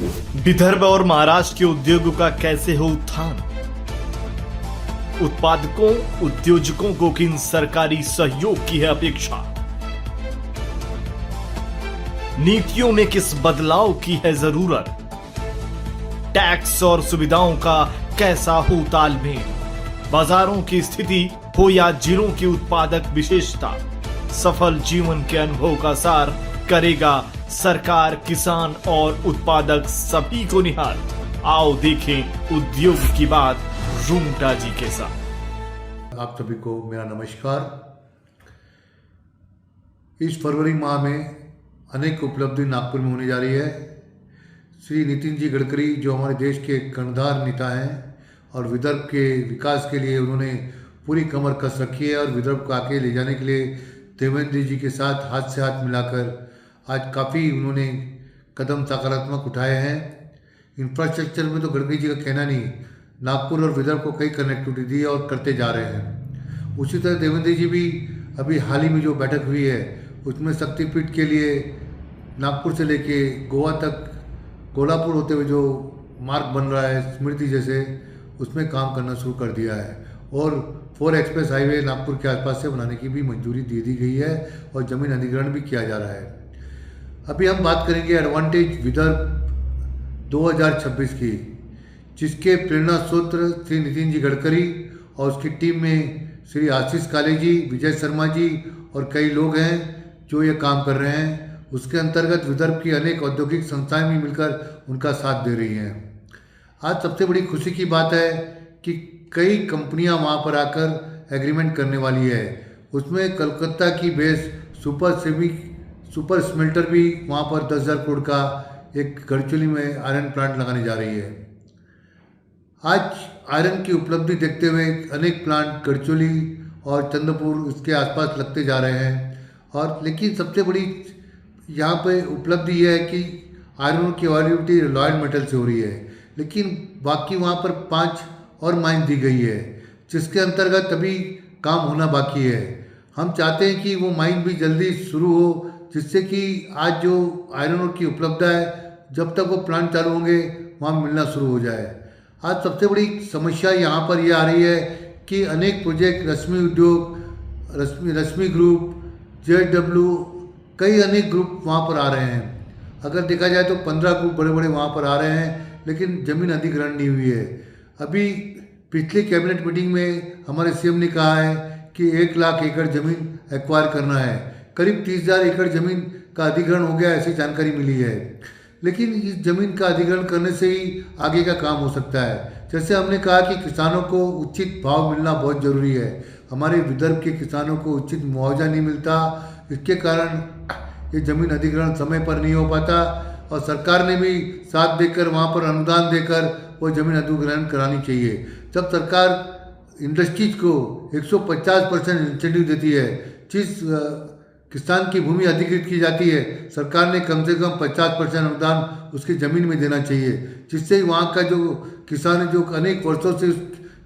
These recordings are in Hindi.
विदर्भ और महाराष्ट्र के उद्योगों का कैसे हो उत्थान? उत्पादकों उद्योजकों को किन सरकारी सहयोग की है अपेक्षा? नीतियों में किस बदलाव की है जरूरत? टैक्स और सुविधाओं का कैसा हो तालमेल? बाजारों की स्थिति हो या जिलों की उत्पादक विशेषता, सफल जीवन के अनुभव का सार करेगा सरकार, किसान और उत्पादक सभी को निहाल। आओ देखें उद्योग की बात रूंगटा जी के साथ। आप सभी को मेरा नमस्कार। इस फरवरी माह में अनेक उपलब्धि नागपुर में होने जा रही है। श्री नितिन जी गडकरी जो हमारे देश के कर्णधार नेता हैं और विदर्भ के विकास के लिए उन्होंने पूरी कमर कस रखी है और विदर्भ को आगे ले जाने के लिए देवेंद्र जी के साथ हाथ से हाथ मिलाकर आज काफ़ी उन्होंने कदम सकारात्मक उठाए हैं। इंफ्रास्ट्रक्चर में तो गडकरी जी का कहना नहीं, नागपुर और विदर्भ को कई कनेक्टिविटी दी और करते जा रहे हैं। उसी तरह देवेंद्र जी भी अभी हाल ही में जो बैठक हुई है उसमें शक्तिपीठ के लिए नागपुर से लेके गोवा तक कोल्हापुर होते हुए जो मार्ग बन रहा है स्मृति जैसे, उसमें काम करना शुरू कर दिया है और 4 एक्सप्रेस हाईवे नागपुर के आसपास से बनाने की भी मंजूरी दे दी गई है और जमीन अधिग्रहण भी किया जा रहा है। अभी हम बात करेंगे एडवांटेज विदर्भ 2026 की, जिसके प्रेरणा सूत्र श्री नितिन जी गडकरी और उसकी टीम में श्री आशीष काले जी, विजय शर्मा जी और कई लोग हैं जो ये काम कर रहे हैं। उसके अंतर्गत विदर्भ की अनेक औद्योगिक संस्थाएं भी मिलकर उनका साथ दे रही हैं। आज सबसे बड़ी खुशी की बात है कि कई कंपनियां वहां पर आकर एग्रीमेंट करने वाली है। उसमें कलकत्ता की बेस सुपर स्मेल्टर भी वहां पर 10,000 करोड़ का एक गढ़चिली में आयरन प्लांट लगाने जा रही है। आज आयरन की उपलब्धि देखते हुए अनेक प्लांट गढ़चिली और चंद्रपुर इसके आसपास लगते जा रहे हैं और लेकिन सबसे बड़ी यहाँ पे उपलब्धि यह है कि आयरन की अवेलेबिलिटी रॉयल मेटल से हो रही है, लेकिन बाकी वहाँ पर 5 और माइन दी गई है जिसके अंतर्गत अभी काम होना बाकी है। हम चाहते हैं कि वो माइन भी जल्दी शुरू हो, जिससे कि आज जो आयरन ओर की उपलब्धता है जब तक वो प्लांट चालू होंगे वहाँ मिलना शुरू हो जाए। आज सबसे बड़ी समस्या यहाँ पर ये आ रही है कि अनेक प्रोजेक्ट रश्मि उद्योग, रश्मि ग्रुप, JW, कई अनेक ग्रुप वहाँ पर आ रहे हैं। अगर देखा जाए तो 15 ग्रुप बड़े बड़े वहाँ पर आ रहे हैं, लेकिन ज़मीन अधिग्रहण नहीं हुई है। अभी पिछली कैबिनेट मीटिंग में हमारे CM ने कहा है कि 1 लाख एकड़ ज़मीन एक्वायर करना है। करीब 30,000 एकड़ ज़मीन का अधिग्रहण हो गया, ऐसी जानकारी मिली है। लेकिन इस ज़मीन का अधिग्रहण करने से ही आगे का काम हो सकता है। जैसे हमने कहा कि किसानों को उचित भाव मिलना बहुत ज़रूरी है। हमारे विदर्भ के किसानों को उचित मुआवजा नहीं मिलता, इसके कारण ये ज़मीन अधिग्रहण समय पर नहीं हो पाता और सरकार ने भी साथ देकर वहाँ पर अनुदान देकर वो ज़मीन अधिग्रहण करानी चाहिए। जब सरकार इंडस्ट्रीज को 150% इंसेंटिव देती है, जिस किसान की भूमि अधिकृत की जाती है सरकार ने कम से कम 50% अनुदान उसकी ज़मीन में देना चाहिए, जिससे वहाँ का जो किसान है जो अनेक वर्षों से उस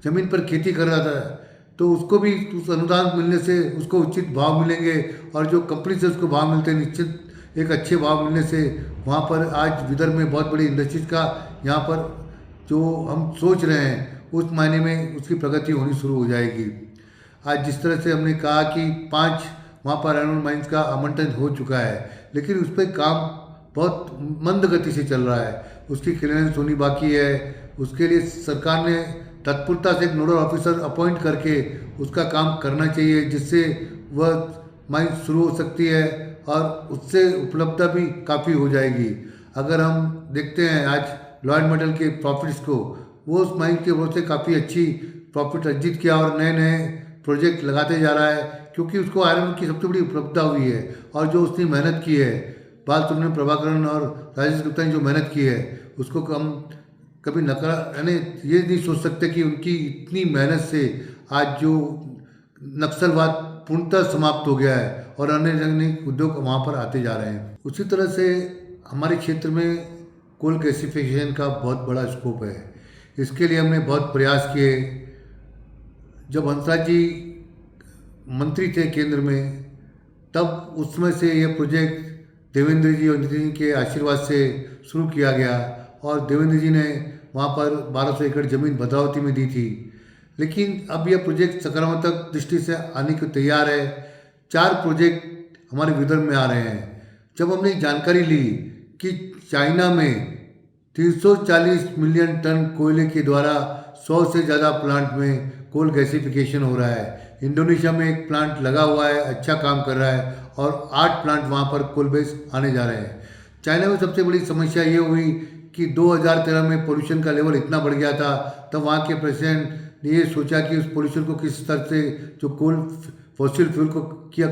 ज़मीन पर खेती कर रहा था तो उसको भी उस अनुदान मिलने से उसको उचित भाव मिलेंगे और जो कंपनी से उसको भाव मिलते हैं निश्चित एक अच्छे भाव मिलने से वहाँ पर आज विदर्भ में बहुत बड़ी इंडस्ट्रीज का यहाँ पर जो हम सोच रहे हैं उस मायने में उसकी प्रगति होनी शुरू हो जाएगी। आज जिस तरह से हमने कहा कि 5 वहाँ पर आयरन माइंस का आवंटन हो चुका है, लेकिन उस पर काम बहुत मंद गति से चल रहा है, उसकी क्लियरेंस होनी बाकी है। उसके लिए सरकार ने तत्परता से एक नोडल ऑफिसर अपॉइंट करके उसका काम करना चाहिए, जिससे वह माइन शुरू हो सकती है और उससे उपलब्धता भी काफ़ी हो जाएगी। अगर हम देखते हैं आज लॉयड मेटल के प्रॉफिट्स को, वो उस माइन के वजह से काफ़ी अच्छी प्रॉफिट अर्जित किया और नए नए प्रोजेक्ट लगाते जा रहा है, क्योंकि उसको आयरन की सबसे बड़ी उपलब्धता हुई है और जो उसने मेहनत की है, बाल सुब्रमण्यम प्रभाकरण और राजेश गुप्ता ने जो मेहनत की है उसको हम कभी यानी ये नहीं सोच सकते कि उनकी इतनी मेहनत से आज जो नक्सलवाद पूर्णतः समाप्त हो गया है और अन्य उद्योग वहाँ पर आते जा रहे हैं। उसी तरह से हमारे क्षेत्र में कोल गैसिफिकेशन का बहुत बड़ा स्कोप है। इसके लिए हमने बहुत प्रयास किए। जब हंसराज जी मंत्री थे केंद्र में, तब उसमें से ये प्रोजेक्ट देवेंद्र जी और नितिन जी के आशीर्वाद से शुरू किया गया और देवेंद्र जी ने वहाँ पर 1200 एकड़ ज़मीन भद्रावती में दी थी। लेकिन अब यह प्रोजेक्ट सकारात्मक दृष्टि से आने को तैयार है। 4 प्रोजेक्ट हमारे विदर्भ में आ रहे हैं। जब हमने जानकारी ली कि चाइना में 340 मिलियन टन कोयले के द्वारा 100 से ज़्यादा प्लांट में कोल गैसिफिकेशन हो रहा है, इंडोनेशिया में एक प्लांट लगा हुआ है, अच्छा काम कर रहा है, और 8 प्लांट वहाँ पर कोल बेस आने जा रहे हैं। चाइना में सबसे बड़ी समस्या ये हुई कि 2013 में पोल्यूशन का लेवल इतना बढ़ गया था, तब वहाँ के प्रेसिडेंट ने ये सोचा कि उस पोल्यूशन को किस स्तर से जो फॉसिल फ्यूल को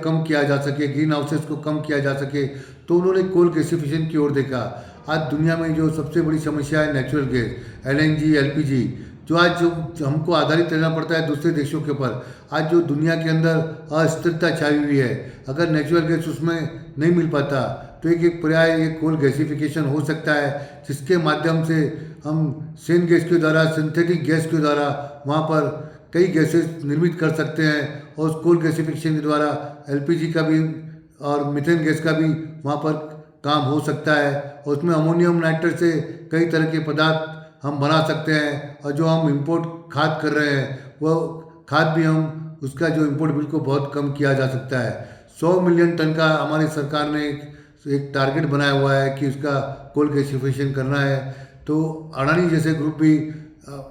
कम किया जा सके, ग्रीन हाउसेस को कम किया जा सके, तो उन्होंने कोल गैसिफिकेशन की ओर देखा। आज दुनिया में जो सबसे बड़ी समस्या है नेचुरल गैस, LNG, LPG, जो आज जो हमको आधारित रहना पड़ता है दूसरे देशों के ऊपर। आज जो दुनिया के अंदर अस्थिरता छाई हुई है, अगर नेचुरल गैस उसमें नहीं मिल पाता तो एक पर्याय ये कोल गैसिफिकेशन हो सकता है, जिसके माध्यम से हम सेन गैस के द्वारा, सिंथेटिक गैस के द्वारा वहाँ पर कई गैसेस निर्मित कर सकते हैं, और उस कोल गैसिफिकेशन के द्वारा LPG का भी और मीथेन गैस का भी वहाँ पर काम हो सकता है। और उसमें अमोनियम नाइट्रेट से कई तरह के पदार्थ हम बना सकते हैं, और जो हम इंपोर्ट खाद कर रहे हैं वो खाद भी हम उसका जो इंपोर्ट बिल को बहुत कम किया जा सकता है। 100 मिलियन टन का हमारी सरकार ने एक टारगेट बनाया हुआ है कि उसका कोल गैसिफिकेशन करना है। तो अडानी जैसे ग्रुप भी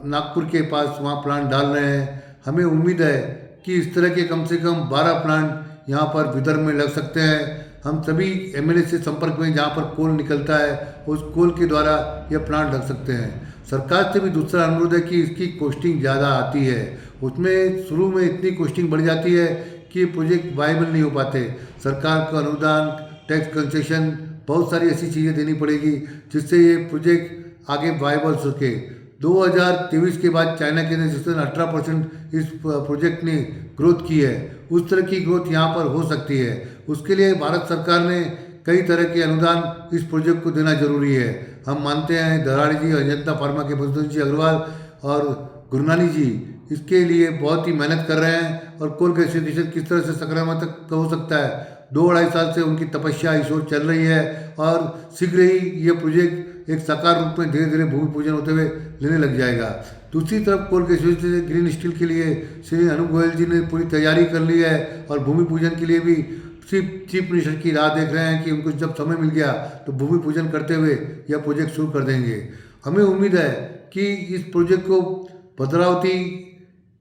नागपुर के पास वहाँ प्लांट डाल रहे हैं। हमें उम्मीद है कि इस तरह के कम से कम 12 प्लांट यहाँ पर विदर्भ में लग सकते हैं। हम सभी MLA से संपर्क में, जहाँ पर कोल निकलता है उस कोल के द्वारा यह प्लांट लग सकते हैं। सरकार से भी दूसरा अनुरोध है कि इसकी कॉस्टिंग ज़्यादा आती है, उसमें शुरू में इतनी कॉस्टिंग बढ़ जाती है कि ये प्रोजेक्ट वायबल नहीं हो पाते। सरकार को अनुदान, टैक्स कंसेशन, बहुत सारी ऐसी चीज़ें देनी पड़ेगी जिससे ये प्रोजेक्ट आगे वायबल हो सके। 2023 के बाद चाइना के जिस तरह 18% इस प्रोजेक्ट ने ग्रोथ की है, उस तरह की ग्रोथ यहाँ पर हो सकती है। उसके लिए भारत सरकार ने कई तरह के अनुदान इस प्रोजेक्ट को देना जरूरी है। हम मानते हैं धराड़ी जी, अजंता फार्मा के मधुसूदन जी अग्रवाल और गुरनानी जी इसके लिए बहुत ही मेहनत कर रहे हैं, और कोल गैसिफिकेशन किस तरह से सकारात्मक हो सकता है, 2-2.5 साल से उनकी तपस्या इस ओर चल रही है, और शीघ्र ही ये प्रोजेक्ट एक साकार रूप में धीरे धीरे भूमि पूजन होते हुए लेने लग जाएगा। दूसरी तरफ कोल गैसिफिकेशन ग्रीन स्टील के लिए श्री अनूप गोयल जी ने पूरी तैयारी कर ली है, और भूमि पूजन के लिए भी चीफ मिनिस्टर की राह देख रहे हैं कि उनको जब समय मिल गया तो भूमि पूजन करते हुए यह प्रोजेक्ट शुरू कर देंगे। हमें उम्मीद है कि इस प्रोजेक्ट को भद्रावती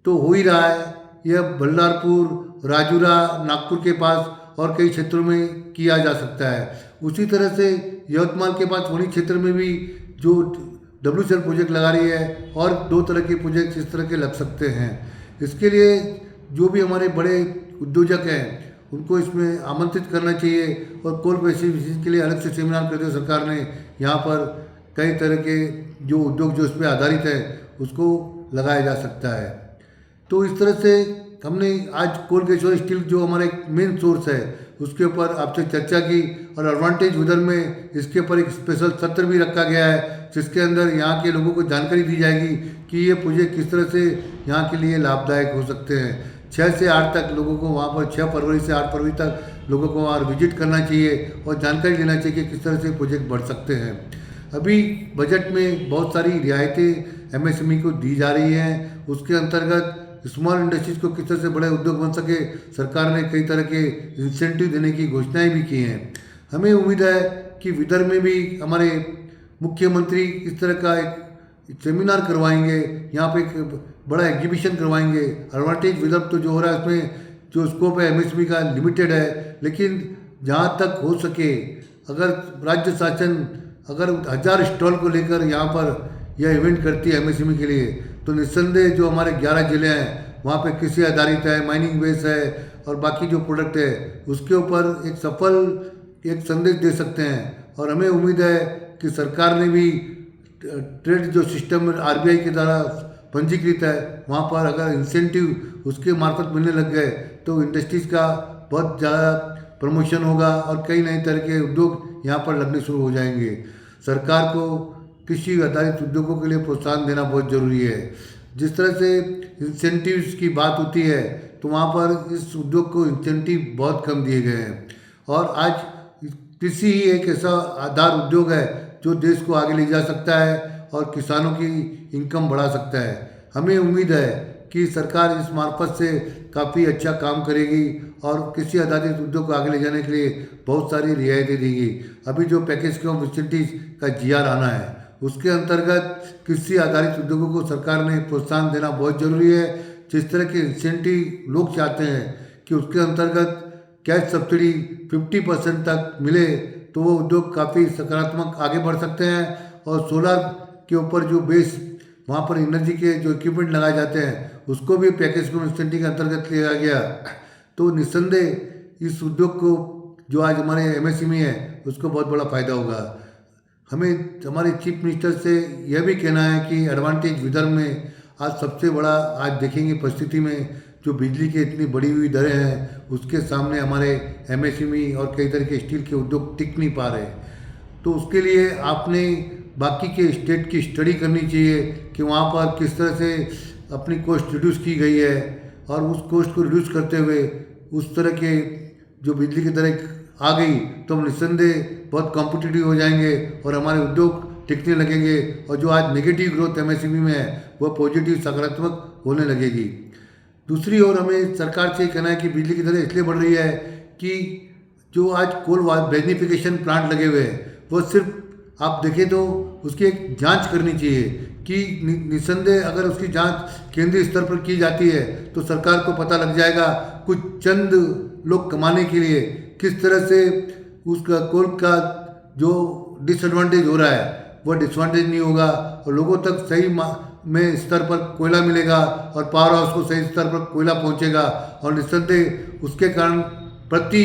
तो हो ही रहा है, यह बल्लारपुर, राजूरा, नागपुर के पास और कई क्षेत्रों में किया जा सकता है। उसी तरह से यवतमाल के पास वनी क्षेत्र में भी जो WCL प्रोजेक्ट लगा रही है, और 2 तरह के प्रोजेक्ट इस तरह के लग सकते हैं। इसके लिए जो भी हमारे बड़े उद्योजक हैं उनको इसमें आमंत्रित करना चाहिए, और कोल गैसिफिकेशन के लिए अलग से सेमिनार करते हुए सरकार ने यहाँ पर कई तरह के जो उद्योग जो इस पर आधारित है उसको लगाया जा सकता है। तो इस तरह से हमने आज कोल गैस और स्टील जो हमारा एक मेन सोर्स है उसके ऊपर आपसे चर्चा की, और एडवांटेज विदर्भ में इसके ऊपर एक स्पेशल सत्र भी रखा गया है, जिसके अंदर यहाँ के लोगों को जानकारी दी जाएगी कि ये प्रोजेक्ट किस तरह से यहाँ के लिए लाभदायक हो सकते हैं। 6 से 8 तक लोगों को वहाँ पर 6 फरवरी से 8 फरवरी तक लोगों को वहाँ विजिट करना चाहिए और जानकारी लेना चाहिए कि किस तरह से प्रोजेक्ट बढ़ सकते हैं। अभी बजट में बहुत सारी रियायतें MSME को दी जा रही हैं, उसके अंतर्गत स्मॉल इंडस्ट्रीज को किस तरह से बड़े उद्योग बन सके, सरकार ने कई तरह के इंसेंटिव देने की घोषणाएं भी की हैं। हमें उम्मीद है कि विदर्भ में भी हमारे मुख्यमंत्री इस तरह का एक सेमिनार करवाएंगे, यहाँ पे एक बड़ा एग्जीबिशन करवाएंगे। एडवांटेज विदर्भ तो जो हो रहा है उसमें जो स्कोप है MSME का लिमिटेड है, लेकिन जहाँ तक हो सके अगर राज्य शासन अगर 1000 स्टॉल को लेकर यहाँ पर यह इवेंट करती है MSME के लिए, तो निस्संदेह जो हमारे 11 जिले हैं वहाँ पे कृषि आधारित है, माइनिंग बेस है और बाकी जो प्रोडक्ट है उसके ऊपर एक सफल एक संदेश दे सकते हैं। और हमें उम्मीद है कि सरकार ने भी ट्रेड जो सिस्टम RBI के द्वारा पंजीकृत है वहाँ पर अगर इंसेंटिव उसके मार्फत मिलने लग गए तो इंडस्ट्रीज़ का बहुत ज़्यादा प्रमोशन होगा और कई नए तरह के उद्योग यहाँ पर लगने शुरू हो जाएंगे। सरकार को कृषि आधारित उद्योगों के लिए प्रोत्साहन देना बहुत ज़रूरी है। जिस तरह से इंसेंटिव्स की बात होती है तो वहाँ पर इस उद्योग को इंसेंटिव बहुत कम दिए गए हैं, और आज कृषि ही एक ऐसा आधार उद्योग है जो देश को आगे ले जा सकता है और किसानों की इनकम बढ़ा सकता है। हमें उम्मीद है कि सरकार इस मार्फत से काफ़ी अच्छा काम करेगी और कृषि आधारित उद्योग को आगे ले जाने के लिए बहुत सारी रियायतें देगी। अभी जो पैकेज स्कीम ऑफ इंसेंटिव का GR आना है, उसके अंतर्गत कृषि आधारित उद्योगों को सरकार ने प्रोत्साहन देना बहुत जरूरी है। जिस तरह के इंसेंटिव लोग चाहते हैं कि उसके अंतर्गत कैश सब्सिडी 50% तक मिले तो वो उद्योग काफ़ी सकारात्मक आगे बढ़ सकते हैं। और सोलर के ऊपर जो बेस वहाँ पर एनर्जी के जो इक्विपमेंट लगाए जाते हैं उसको भी पैकेज को इंसेंटिव के अंतर्गत लिया गया, तो निस्संदेह इस उद्योग को जो आज हमारे MSME है उसको बहुत बड़ा फायदा होगा। हमें हमारे चीफ मिनिस्टर से यह भी कहना है कि एडवांटेज विदर्भ में आज सबसे बड़ा आज देखेंगे परिस्थिति में जो बिजली की इतनी बढ़ी हुई दरें हैं उसके सामने हमारे MSME और कई तरह के स्टील के उद्योग टिक नहीं पा रहे। तो उसके लिए आपने बाकी के स्टेट की स्टडी करनी चाहिए कि वहाँ पर किस तरह से अपनी कॉस्ट रिड्यूस की गई है और उस कॉस्ट को रिड्यूस करते हुए उस तरह के जो बिजली की दरें आ गई तो हम निस्संदेह बहुत कॉम्पिटिटिव हो जाएंगे और हमारे उद्योग टिकने लगेंगे और जो आज नेगेटिव ग्रोथ MSME में है वह पॉजिटिव सकारात्मक होने लगेगी। दूसरी ओर हमें सरकार से कहना है कि बिजली की दरें इसलिए बढ़ रही है कि जो आज कोल बेनिफिकेशन प्लांट लगे हुए हैं वो सिर्फ आप देखें तो उसकी एक जांच करनी चाहिए कि निस्संदेह अगर उसकी जांच केंद्रीय स्तर पर की जाती है तो सरकार को पता लग जाएगा कुछ चंद लोग कमाने के लिए किस तरह से उसका कोल का जो डिसएडवांटेज हो रहा है वह डिसएडवांटेज नहीं होगा और लोगों तक सही में स्तर पर कोयला मिलेगा और पावर हाउस को सही स्तर पर कोयला पहुंचेगा और निस्संदेह उसके कारण प्रति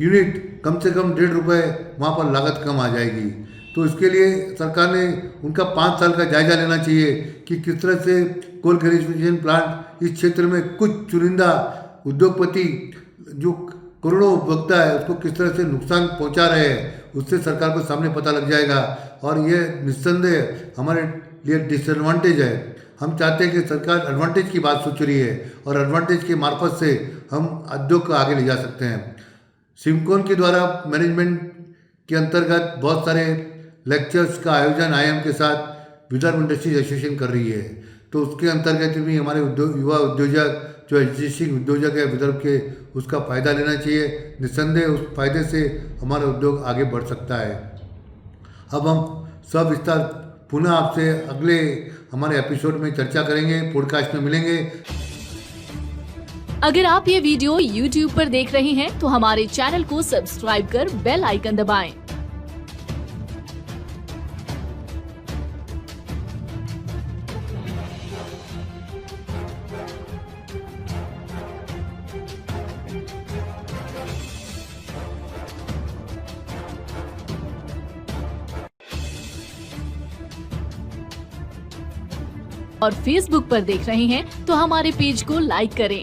यूनिट कम से कम 1.5 रुपये वहाँ पर लागत कम आ जाएगी। तो इसके लिए सरकार ने उनका 5 साल का जायजा लेना चाहिए कि किस तरह से कोल गैसिफिकेशन प्लांट इस क्षेत्र में कुछ चुनिंदा उद्योगपति जो करोड़ों उपभोक्ता है उसको किस तरह से नुकसान पहुंचा रहे हैं उससे सरकार को सामने पता लग जाएगा और ये निस्संदेह हमारे लिए डिसएडवांटेज है। हम चाहते हैं कि सरकार एडवांटेज की बात सोच रही है और एडवांटेज के मार्फत से हम उद्योग को आगे ले जा सकते हैं। सिमकोन के द्वारा मैनेजमेंट के अंतर्गत बहुत सारे लेक्चर्स का आयोजन IIM के साथ विदर्भ इंडस्ट्रीज एसोसिएशन कर रही है, तो उसके अंतर्गत भी हमारे युवा उद्योजक जो एग्जिस्टिंग उद्योजक है विदर्भ के उसका फ़ायदा लेना चाहिए। निस्संदेह उस फायदे से हमारा उद्योग आगे बढ़ सकता है। अब हम सविस्तार पुनः आपसे अगले हमारे एपिसोड में चर्चा करेंगे, पॉडकास्ट में मिलेंगे। अगर आप ये वीडियो YouTube पर देख रहे हैं तो हमारे चैनल को सब्सक्राइब कर बेल आइकन दबाएं। और Facebook पर देख रहे हैं तो हमारे पेज को लाइक करें